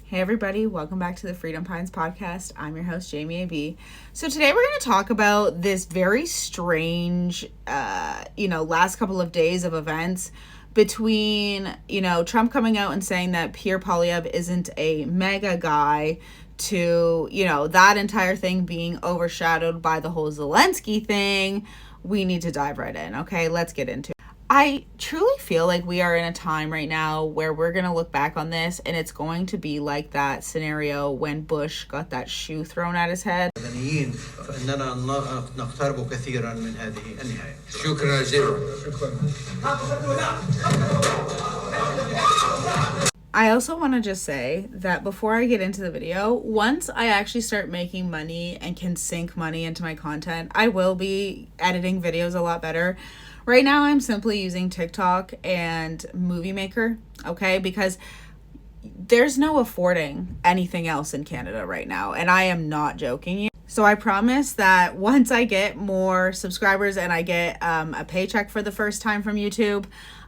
Hey everybody, welcome back to the Freedom Pines podcast. I'm your host, Jamie A.B. So today we're going to talk about this very strange, last couple of days of events between, Trump coming out and saying that Pierre Poilievre isn't a mega guy to, that entire thing being overshadowed by the whole Zelensky thing. We need to dive right in, okay? Let's get into it. I truly feel like we are in a time right now where we're going to look back on this and it's going to be like that scenario when Bush got that shoe thrown at his head. I also want to just say that before I get into the video, once I actually start making money and can sink money into my content, I will be editing videos a lot better. Right now, I'm simply using TikTok and Movie Maker, okay? Because there's no affording anything else in Canada right now, and I am not joking. So I promise that once I get more subscribers and I get a paycheck for the first time from YouTube,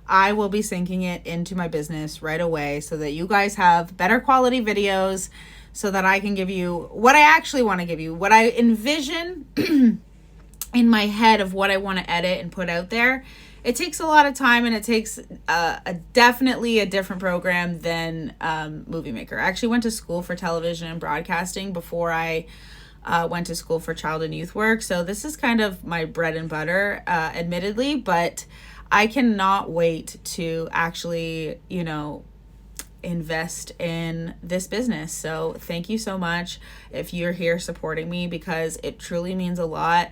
I will be syncing it into my business right away so that you guys have better quality videos so that I can give you what I actually want to give you, what I envision in my head of what I want to edit and put out there. It takes a lot of time and it takes definitely a different program than Movie Maker. I actually went to school for television and broadcasting before I went to school for child and youth work. So this is kind of my bread and butter, admittedly, but I cannot wait to actually, invest in this business. So thank you so much if you're here supporting me because it truly means a lot.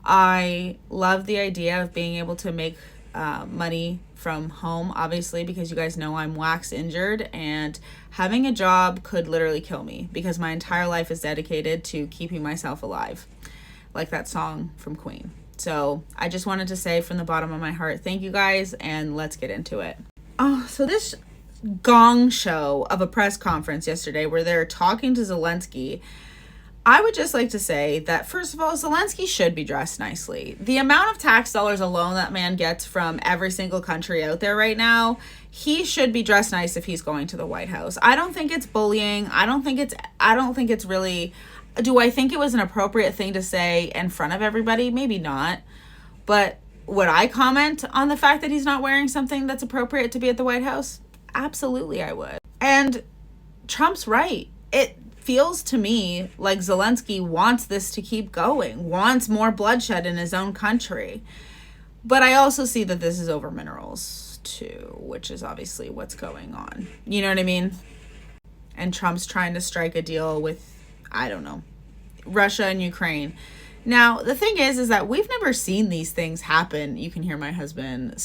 I love the idea of being able to make money from home, obviously, because you guys know I'm wax injured and having a job could literally kill me because my entire life is dedicated to keeping myself alive, like that song from Queen. So I just wanted to say from the bottom of my heart, thank you guys, and let's get into it. So this gong show of a press conference yesterday where they're talking to Zelensky, I would just like to say that, first of all, Zelensky should be dressed nicely. The amount of tax dollars alone that man gets from every single country out there right now, he should be dressed nice if he's going to the White House. I don't think it's bullying. I don't think it's really, do I think it was an appropriate thing to say in front of everybody? Maybe not. But would I comment on the fact that he's not wearing something that's appropriate to be at the White House? Absolutely, I would. And Trump's right. It feels to me like Zelensky wants this to keep going, wants more bloodshed in his own country. But I also see that this is over minerals too, which is obviously what's going on. You know what I mean? And Trump's trying to strike a deal with, I don't know, Russia and Ukraine. Now, the thing is that we've never seen these things happen. You can hear my husband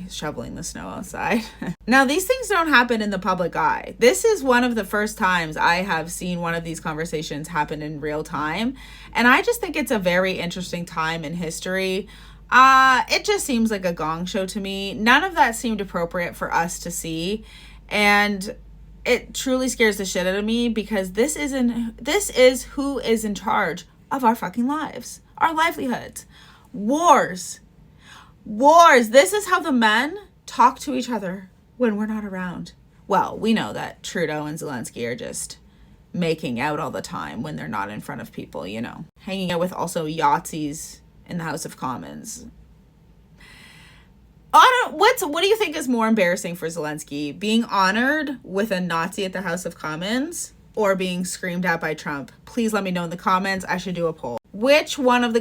shoveling the snow outside. Now, these things don't happen in the public eye. This is one of the first times I have seen one of these conversations happen in real time. And I just think it's a very interesting time in history. It just seems like a gong show to me. None of that seemed appropriate for us to see. And it truly scares the shit out of me because this is who is in charge of our fucking lives, our livelihoods. Wars. This is how the men talk to each other when we're not around. Well, we know that Trudeau and Zelensky are just making out all the time when they're not in front of people, hanging out with also Yahtzees in the House of Commons. What do you think is more embarrassing for Zelensky? Being honored with a Nazi at the House of Commons or being screamed at by Trump? Please let me know in the comments. I should do a poll. Which one of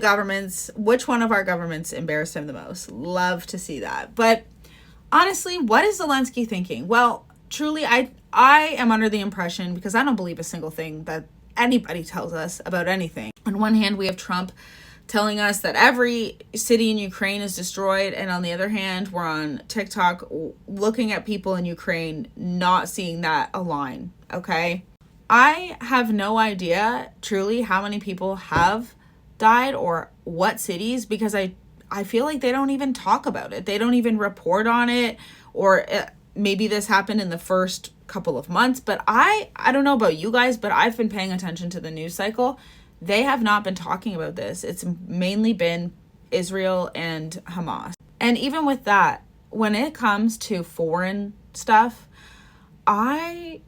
our governments embarrassed him the most? Love to see that. But honestly, what is Zelensky thinking? Well, truly, I am under the impression, because I don't believe a single thing that anybody tells us about anything. On one hand, we have Trump telling us that every city in Ukraine is destroyed. And on the other hand, we're on TikTok looking at people in Ukraine, not seeing that align. Okay. I have no idea truly how many people have died or what cities, because I feel like they don't even talk about it. They don't even report on it, or maybe this happened in the first couple of months, but I don't know about you guys, but I've been paying attention to the news cycle. They have not been talking about this. It's mainly been Israel and Hamas. And even with that, when it comes to foreign stuff, I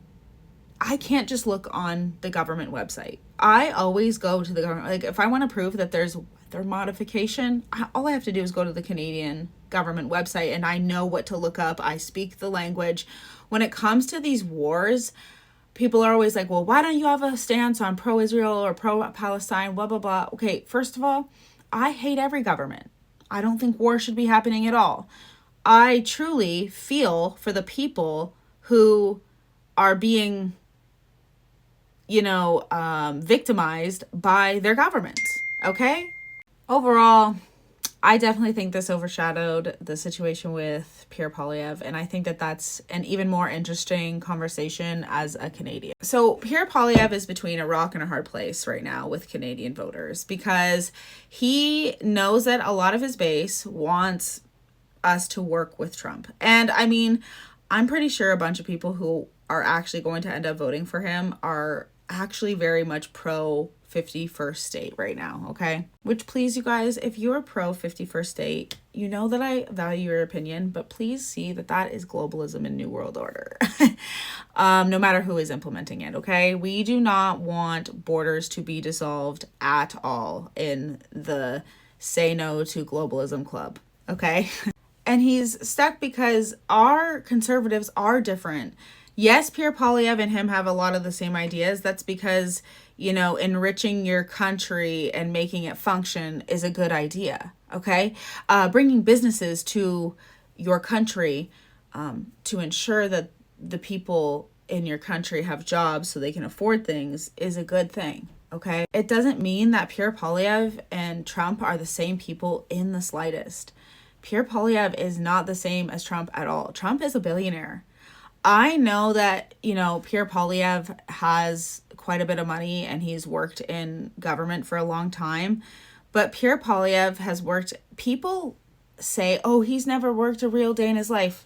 I can't just look on the government website. I always go to the government. Like, if I want to prove that there's weather modification, all I have to do is go to the Canadian government website, and I know what to look up. I speak the language. When it comes to these wars, people are always like, well, why don't you have a stance on pro-Israel or pro-Palestine, blah, blah, blah. Okay, first of all, I hate every government. I don't think war should be happening at all. I truly feel for the people who are being, victimized by their governments, okay? Overall, I definitely think this overshadowed the situation with Pierre Poilievre, and I think that that's an even more interesting conversation as a Canadian. So Pierre Poilievre is between a rock and a hard place right now with Canadian voters, because he knows that a lot of his base wants us to work with Trump. And I mean, I'm pretty sure a bunch of people who are actually going to end up voting for him are actually very much pro 51st state right now, okay? Which, please, you guys, if you're pro 51st state, you know that I value your opinion, but please see that that is globalism and New World Order. No matter who is implementing it, okay? We do not want borders to be dissolved at all in the Say No to Globalism Club, okay? And he's stuck because our conservatives are different. Yes, Pierre Poilievre and him have a lot of the same ideas. That's because, enriching your country and making it function is a good idea, okay? Bringing businesses to your country to ensure that the people in your country have jobs so they can afford things is a good thing, okay? It doesn't mean that Pierre Poilievre and Trump are the same people in the slightest. Pierre Poilievre is not the same as Trump at all. Trump is a billionaire. I know that, Pierre Poilievre has quite a bit of money and he's worked in government for a long time. But Pierre Poilievre has worked, people say, oh, he's never worked a real day in his life.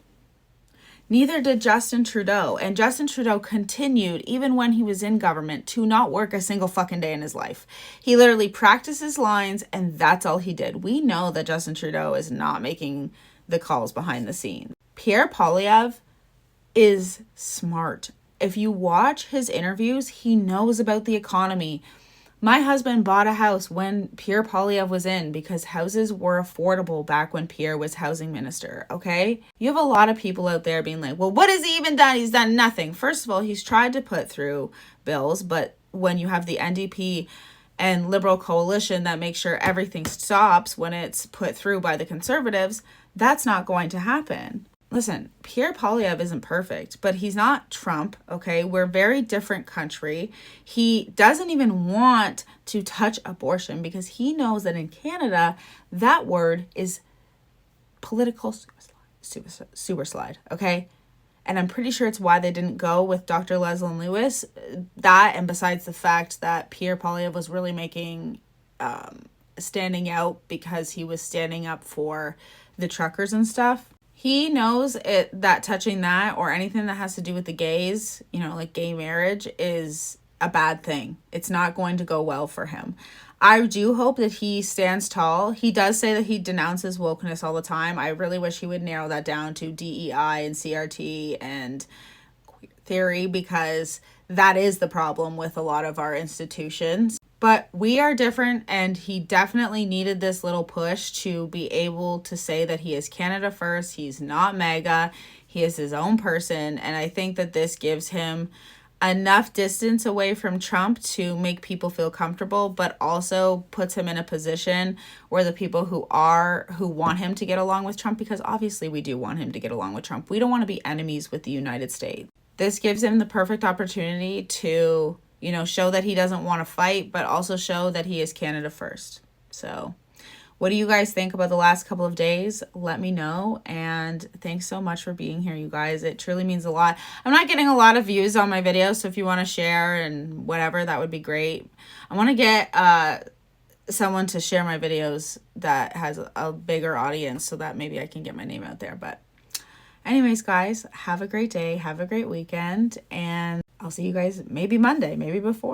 Neither did Justin Trudeau. And Justin Trudeau continued, even when he was in government, to not work a single fucking day in his life. He literally practiced his lines and that's all he did. We know that Justin Trudeau is not making the calls behind the scenes. Pierre Poilievre is smart. If you watch his interviews, he knows about the economy. My husband bought a house when Pierre Poilievre was in because houses were affordable back when Pierre was housing minister, okay? You have a lot of people out there being like, well, what has he even done? He's done nothing. First of all, he's tried to put through bills, but when you have the NDP and Liberal coalition that makes sure everything stops when it's put through by the Conservatives, that's not going to happen. Listen, Pierre Poilievre isn't perfect, but he's not Trump, okay? We're a very different country. He doesn't even want to touch abortion because he knows that in Canada, that word is political super slide, okay? And I'm pretty sure it's why they didn't go with Dr. Leslie Lewis. That, and besides the fact that Pierre Poilievre was really making, standing out because he was standing up for the truckers and stuff. He knows that touching that or anything that has to do with the gays, like gay marriage, is a bad thing. It's not going to go well for him. I do hope that he stands tall. He does say that he denounces wokeness all the time. I really wish he would narrow that down to DEI and CRT and queer theory, because that is the problem with a lot of our institutions. But we are different, and he definitely needed this little push to be able to say that he is Canada first. He's not MAGA. He is his own person. And I think that this gives him enough distance away from Trump to make people feel comfortable, but also puts him in a position where the people who want him to get along with Trump, because obviously we do want him to get along with Trump. We don't want to be enemies with the United States. This gives him the perfect opportunity to show that he doesn't want to fight, but also show that he is Canada first. So what do you guys think about the last couple of days? Let me know. And thanks so much for being here, you guys. It truly means a lot. I'm not getting a lot of views on my videos, so if you want to share and whatever, that would be great. I want to get someone to share my videos that has a bigger audience so that maybe I can get my name out there. But anyways, guys, have a great day. Have a great weekend. And I'll see you guys maybe Monday, maybe before.